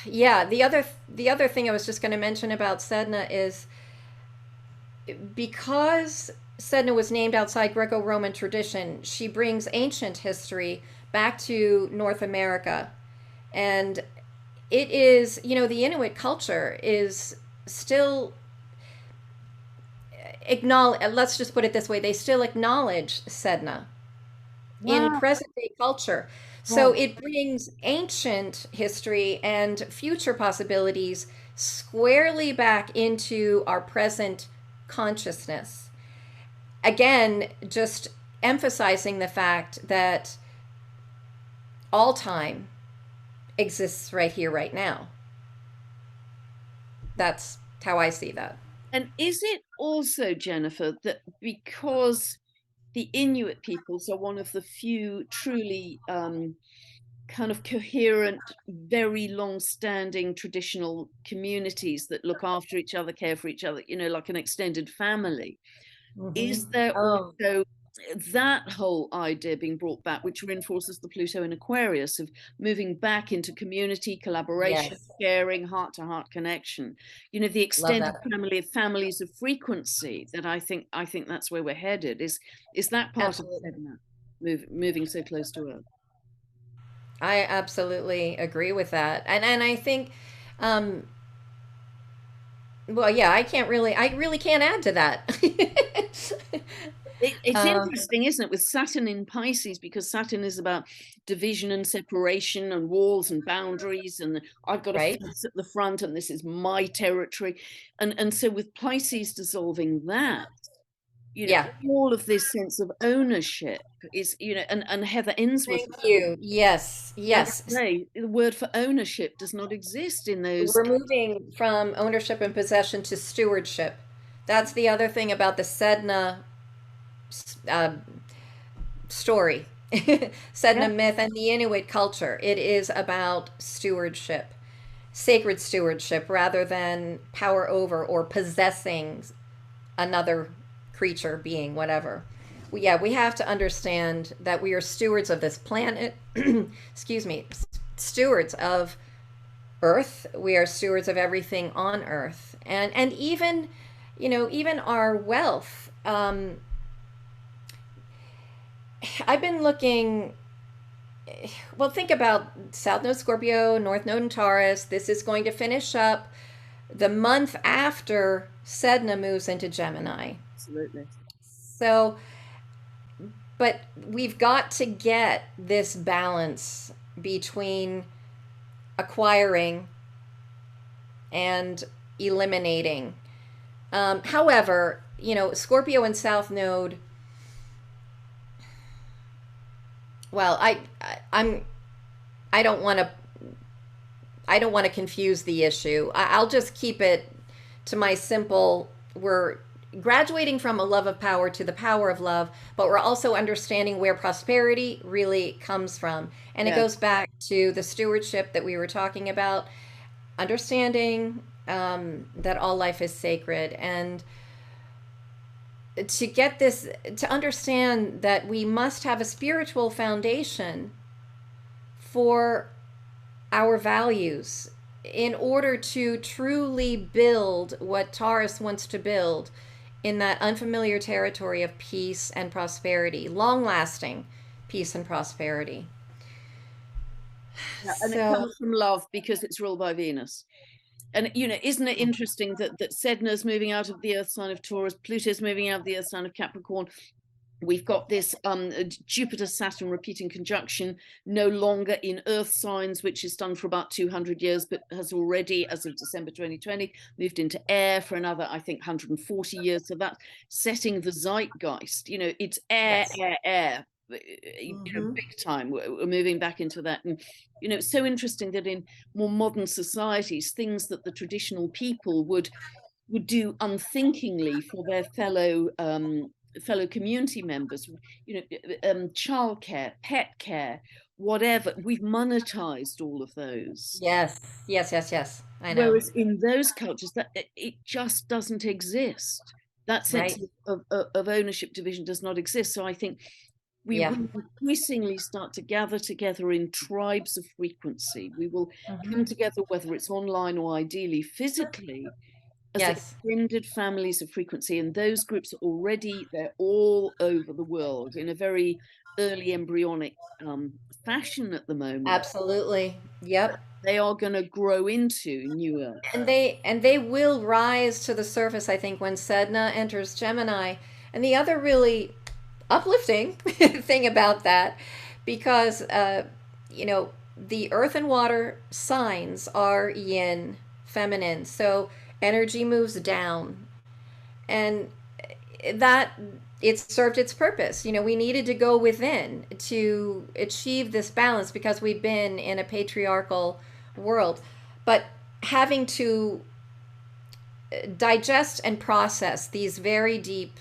yeah, the other thing I was just going to mention about Sedna is because Sedna was named outside Greco-Roman tradition, she brings ancient history back to North America. And it is, the Inuit culture is still acknowledge, let's just put it this way, they still acknowledge Sedna in Wow. present day culture. So Right. it brings ancient history and future possibilities squarely back into our present consciousness. Again, just emphasizing the fact that all time exists right here, right now. That's how I see that. And is it also, Jennifer, that because the Inuit peoples are one of the few truly kind of coherent, very long-standing traditional communities that look after each other, care for each other, you know, like an extended family? Hmm. Is there Oh, also that whole idea being brought back, which reinforces the Pluto in Aquarius of moving back into community, collaboration, yes. sharing, heart to heart connection? You know, the Love extended that. family of families of frequency that I think that's where we're headed. Is that part of Absolutely. Sedna moving so close to Earth? I absolutely agree with that. And I think, um, well, yeah, I really can't add to that. It's um, interesting, isn't it, with Saturn in Pisces, because Saturn is about division and separation and walls and boundaries, and I've got a right? fence at the front, and this is my territory, and so with Pisces dissolving that, you know, Yeah. all of this sense of ownership is, you know, and Heather Ainsworth, Thank you. Yes. the other Yes. day, the word for ownership does not exist in those. We're moving from ownership and possession to stewardship. That's the other thing about the Sedna uh, story, Yeah. Sedna myth, and the Inuit culture. It is about stewardship, sacred stewardship, rather than power over or possessing another creature, being, whatever. Yeah, we have to understand that we are stewards of this planet. Excuse me, stewards of Earth. We are stewards of everything on Earth, and even, even our wealth. I've been looking. Well, think about South Node Scorpio, North Node in Taurus. This is going to finish up the month after Sedna moves into Gemini. Absolutely. So, but we've got to get this balance between acquiring and eliminating. However, Scorpio and South Node. Well, I'm I don't want to I don't want to confuse the issue. I'll just keep it to my simple. We're graduating from a love of power to the power of love, but we're also understanding where prosperity really comes from. And it Yeah. goes back to the stewardship that we were talking about, understanding that all life is sacred. And to get this, to understand that we must have a spiritual foundation for our values in order to truly build what Taurus wants to build in that unfamiliar territory of peace and prosperity, long lasting peace and prosperity. Yeah, and it So, comes from love because it's ruled by Venus. And isn't it interesting that Sedna's moving out of the Earth sign of Taurus, Pluto's moving out of the Earth sign of Capricorn. We've got this Jupiter-Saturn repeating conjunction no longer in Earth signs, which is done for about 200 years, but has already, as of December 2020, moved into air for another, I think, 140 years. So that's setting the zeitgeist. It's air, yes. air, air. Hmm. Big time. We're moving back into that. And, it's so interesting that in more modern societies, things that the traditional people would do unthinkingly for their fellow community members, childcare, pet care, whatever. We've monetized all of those. Yes. Yes. Yes. Yes. I know. Whereas in those cultures, that it just doesn't exist. That sense Right. of ownership division does not exist. So I think we Yeah. will increasingly start to gather together in tribes of frequency. We will come Hmm. together, whether it's online or ideally physically, as Yes. extended families of frequency. And those groups are already, they're all over the world in a very early embryonic fashion at the moment. Absolutely. Yep. They are going to grow into New Earth. And they will rise to the surface, I think, when Sedna enters Gemini. And the other really uplifting thing about that, because the earth and water signs are yin, feminine, so energy moves down, and that it served its purpose. We needed to go within to achieve this balance because we've been in a patriarchal world, but having to digest and process these very deep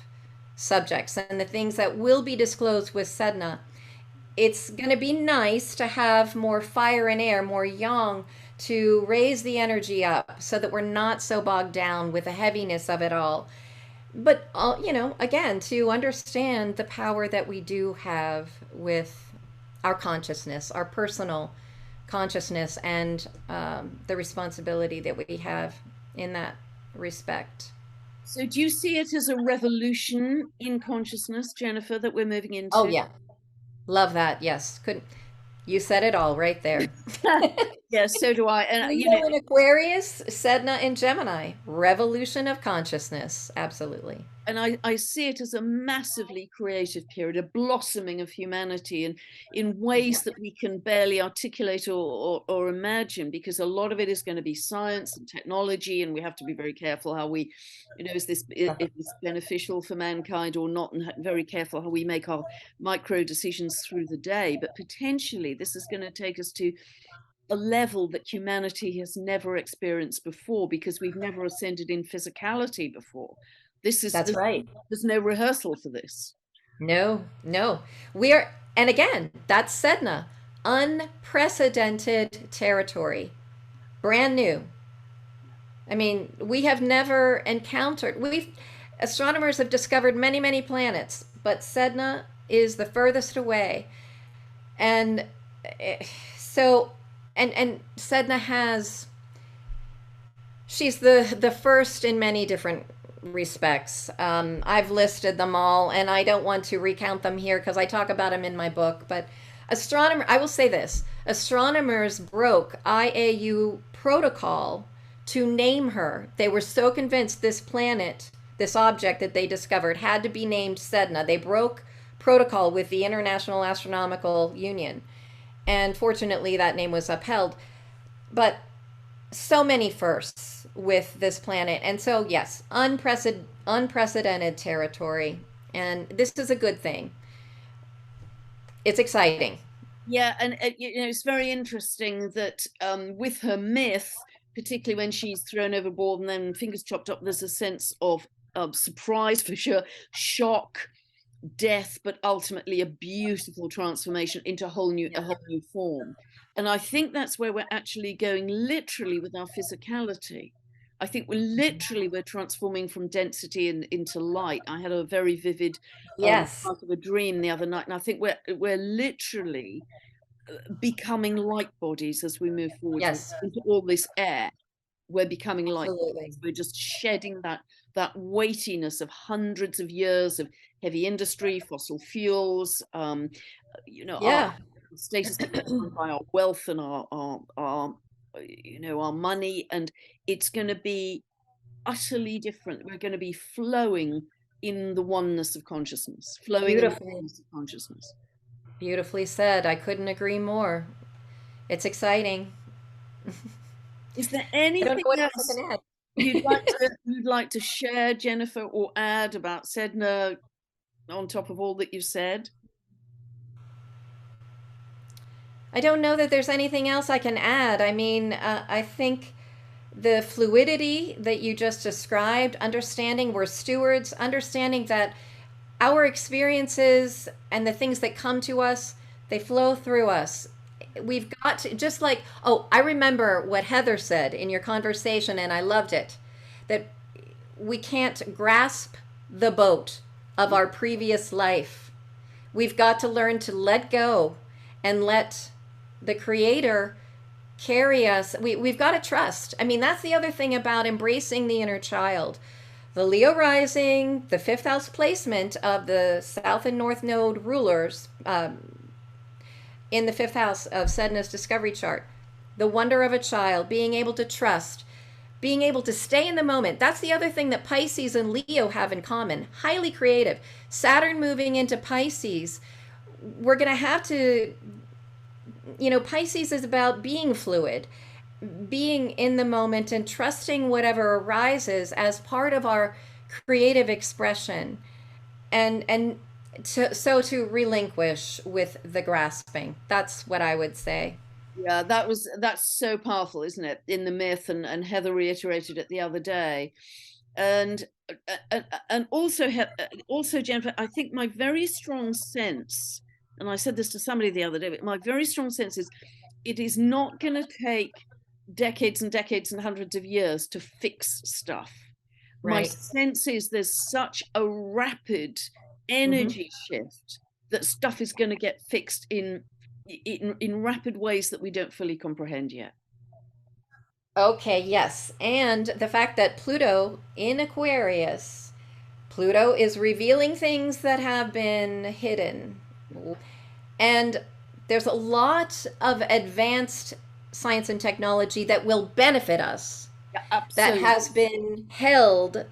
subjects and the things that will be disclosed with Sedna, it's going to be nice to have more fire and air, more yang, to raise the energy up so that we're not so bogged down with the heaviness of it all. But, again, to understand the power that we do have with our consciousness, our personal consciousness, and the responsibility that we have in that respect. So, do you see it as a revolution in consciousness, Jennifer, that we're moving Oh, into? yeah. Love that. Yes. Couldn't you said it all right there. Yes, so do I. And, Leo in Aquarius, Sedna in Gemini. Revolution of consciousness. Absolutely. I see it as a massively creative period, a blossoming of humanity in ways that we can barely articulate or imagine, because a lot of it is going to be science and technology, and we have to be very careful how we, is this beneficial for mankind or not, and very careful how we make our micro decisions through the day. But potentially, this is going to take us to a level that humanity has never experienced before, because we've never ascended in physicality before. This is That's right. there's no rehearsal for this. No, no. We are, and again, that's Sedna. Unprecedented territory. Brand new. I mean, we have never encountered, astronomers have discovered many, many planets, but Sedna is the furthest away. And so, and Sedna she's the first in many different respects. I've listed them all, and I don't want to recount them here because I talk about them in my book. But I will say this: astronomers broke IAU protocol to name her. They were so convinced this planet, this object that they discovered, had to be named Sedna. They broke protocol with the International Astronomical Union, and fortunately, that name was upheld. But So many firsts with this planet. And so, yes, unprecedented territory. And this is a good thing. It's exciting. Yeah, and it's very interesting that with her myth, particularly when she's thrown overboard and then fingers chopped up, there's a sense of surprise for sure, shock, death, but ultimately a beautiful transformation into Yeah. a whole new form. And I think that's where we're actually going literally with our physicality. I think we're transforming from density into light. I had a very vivid Yes. part of a dream the other night, and I think we're literally becoming light bodies as we move forward Yes. into all this air. We're becoming light Absolutely. bodies. We're just shedding that weightiness of hundreds of years of heavy industry, fossil fuels, our Yeah. status defined by our wealth and our money, and it's going to be utterly different. We're going to be flowing in the oneness of consciousness, flowing in the Beautifully, oneness of consciousness. beautifully said. I couldn't agree more. It's exciting. Is there I don't know anything what else I else can add. you'd like to share, Jennifer, or add about Sedna on top of all that you've said? I don't know that there's anything else I can add. I mean, I think the fluidity that you just described, understanding we're stewards, understanding that our experiences and the things that come to us, they flow through us. We've got to, just like, oh, I remember what Heather said in your conversation, and I loved it, that we can't grasp the boat of our previous life. We've got to learn to let go and let the Creator carry us. We've got to trust. I mean, that's the other thing about embracing the inner child. The Leo rising, the fifth house placement of the South and North Node rulers in the fifth house of Sedna's discovery chart. The wonder of a child, being able to trust, being able to stay in the moment. That's the other thing that Pisces and Leo have in common. Highly creative. Saturn moving into Pisces, we're going to have to, Pisces is about being fluid, being in the moment and trusting whatever arises as part of our creative expression, and to relinquish with the grasping. That's what I would say. Yeah, that's so powerful, isn't it? In the myth, and Heather reiterated it the other day, and and also Jennifer, I think my very strong sense, and I said this to somebody the other day, but my very strong sense is it is not going to take decades and decades and hundreds of years to fix stuff. My Right. sense is there's such a rapid Mm-hmm. energy shift that stuff is going to get fixed in rapid ways that we don't fully comprehend yet. Okay, yes. And the fact that Pluto in Aquarius, Pluto is revealing things that have been hidden. And there's a lot of advanced science and technology that will benefit us Yeah, that absolutely. has been held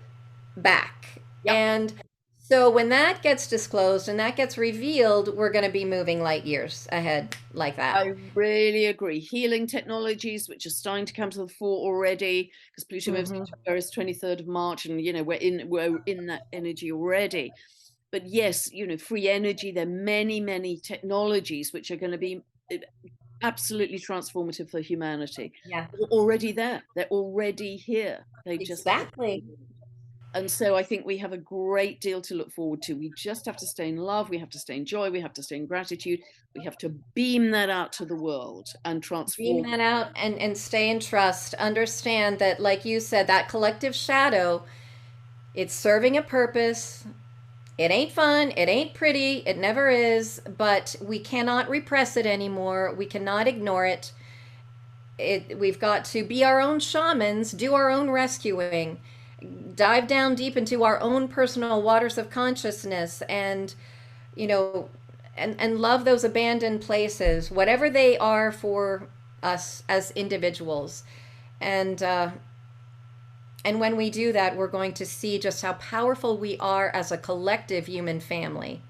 back. Yep. And so when that gets disclosed and that gets revealed, we're going to be moving light years ahead like that. I really agree. Healing technologies, which are starting to come to the fore already, because Pluto moves Hmm. into Aquarius 23rd of March, and we're in that energy already. But yes, free energy. There are many, many technologies which are going to be absolutely transformative for humanity. Yeah, They're already there. They're already here. They just have to be exactly. revealed. And so I think we have a great deal to look forward to. We just have to stay in love. We have to stay in joy. We have to stay in gratitude. We have to beam that out to the world and Beam transform. that out and stay in trust. Understand that, like you said, that collective shadow, it's serving a purpose. It ain't fun. It ain't pretty. It never is. But we cannot repress it anymore. We cannot ignore it. We've got to be our own shamans, do our own rescuing, dive down deep into our own personal waters of consciousness, and you know and love those abandoned places, whatever they are for us as individuals. And uh, and when we do that, we're going to see just how powerful we are as a collective human family.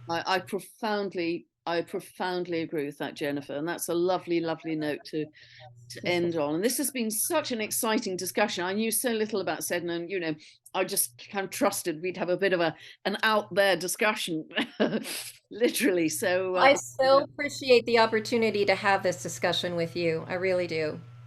I profoundly I profoundly agree with that, Jennifer, and that's a lovely, lovely note to Yes. end on. And this has been such an exciting discussion. I knew so little about Sedna, and I just kind of trusted we'd have a bit of an out there discussion, literally. So I so appreciate the opportunity to have this discussion with you. I really do.